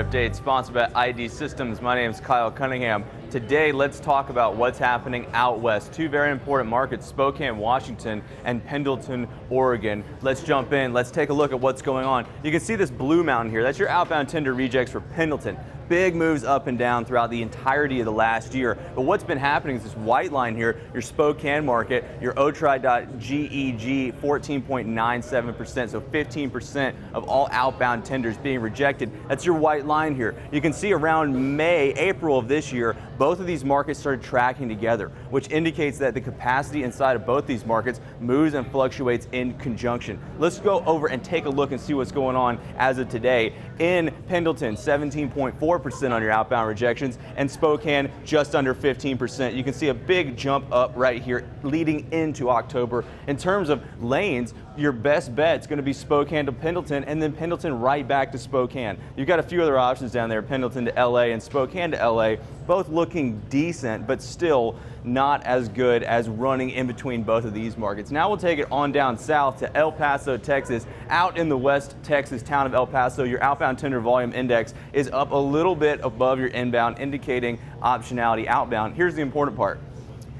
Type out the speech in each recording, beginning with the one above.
update sponsored by ID Systems. My name is Kyle Cunningham. Today, let's talk about what's happening out west. Two very important markets, Spokane, Washington, and Pendleton, Oregon. Let's jump in. Let's take a look at what's going on. You can see this blue mountain here. That's your outbound tender rejects for Pendleton. Big moves up and down throughout the entirety of the last year. But what's been happening is this white line here, your Spokane market, your OTRI.GEG, 14.97%, so 15% of all outbound tenders being rejected. That's your white line here. You can see around April of this year, both of these markets started tracking together, which indicates that the capacity inside of both these markets moves and fluctuates in conjunction. Let's go over and take a look and see what's going on as of today. In Pendleton, 17.4% on your outbound rejections, and Spokane just under 15%. You can see a big jump up right here leading into October. In terms of lanes, your best bet is going to be Spokane to Pendleton, and then Pendleton right back to Spokane. You've got a few other options down there, Pendleton to LA and Spokane to LA, both looking decent, but still not as good as running in between both of these markets. Now we'll take it on down south to El Paso, Texas. Out in the West Texas town of El Paso, your outbound tender volume index is up a little bit above your inbound, indicating optionality outbound. Here's the important part.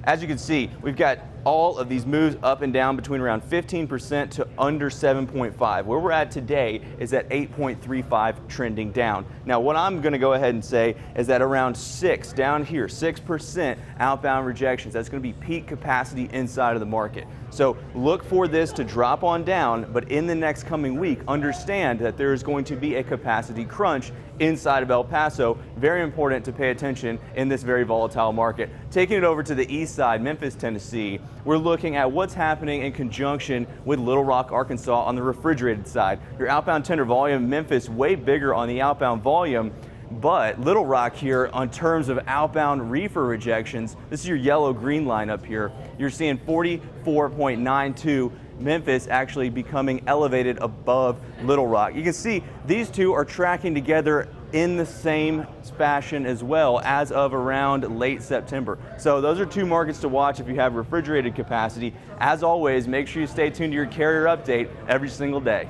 As you can see, we've got all of these moves up and down between around 15% to under 7.5. Where we're at today is at 8.35, trending down. Now, what I'm going to go ahead and say is that around 6 down here, 6% outbound rejections. That's going to be peak capacity inside of the market. So look for this to drop on down, but in the next coming week, understand that there is going to be a capacity crunch inside of El Paso. Very important to pay attention in this very volatile market. Taking it over to the east side, Memphis, Tennessee, we're looking at what's happening in conjunction with Little Rock, Arkansas on the refrigerated side. Your outbound tender volume, Memphis, way bigger on the outbound volume, but Little Rock here on terms of outbound reefer rejections, this is your yellow-green line up here. You're seeing 44.92. Memphis actually becoming elevated above Little Rock. You can see these two are tracking together in the same fashion as well as of around late September. So those are two markets to watch if you have refrigerated capacity. As always, make sure you stay tuned to your carrier update every single day.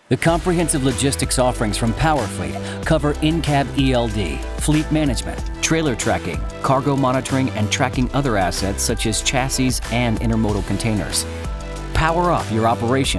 The comprehensive logistics offerings from PowerFleet cover in-cab ELD, fleet management, trailer tracking, cargo monitoring, and tracking other assets such as chassis and intermodal containers. Power up your operation